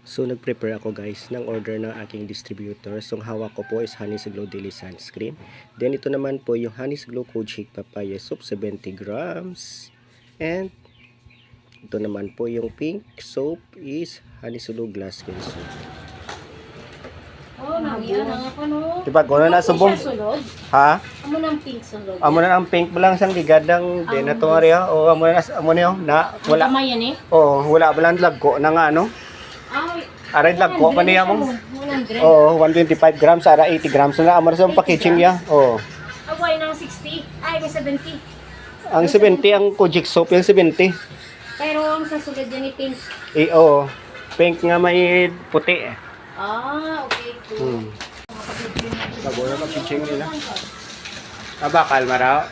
So nag-prepare ako guys ng order ng aking distributor. So ang hawak ko po is Honey's Glow Daily Sunscreen. Then ito naman po yung Honey's Glow Kojic Papaya Soap 70 grams. And ito naman po yung pink soap is Honey's Glow Glass Skin Soap. Oh, nangyari na nga pa no. Diba, gano'n na subong? Sulod? Ha? Amo ng pink sulod. Amo na ang pink lang sang gigadang din na tumari o amo na na wala. Kamay yan eh. Oh, wala balang lagko na nga ano. Ay. Aray lagko pa niya mo. 100. Oh, 125 grams ara 80 grams na amar sa packaging niya. Oh. Away ng 60. Ay, may 70. Ang 70 ang Kojic soap yung 70. Pero ang sa sulod yan ni pink. Eh, oh. Pink nga may puti eh. Ah, okay. Cool. Bago na packaging nila. Bakal maraw.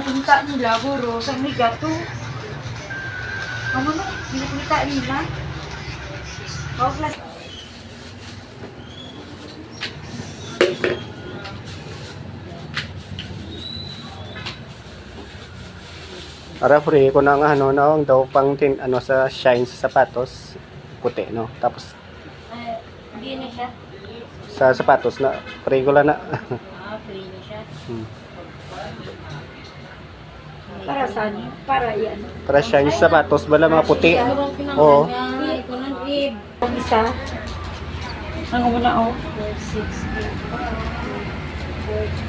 Pinta nila, guro, sa may gato. Ano na? Pinita nila. Oh, plus. Ara free ko na nga ano na daw pang tin ano sa shine sa sapatos puti no. Tapos Hindi na siya. sa sapatos na free ko lang na. Free na siya. Para saan? Para yan. Para shine sa sapatos bala mga puti. Ano bang Oo. pinanggalan? Ito ng rib. Ang isa. Ang una oh. 4, 6, 8, 4, 8,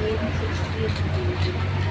6, 8.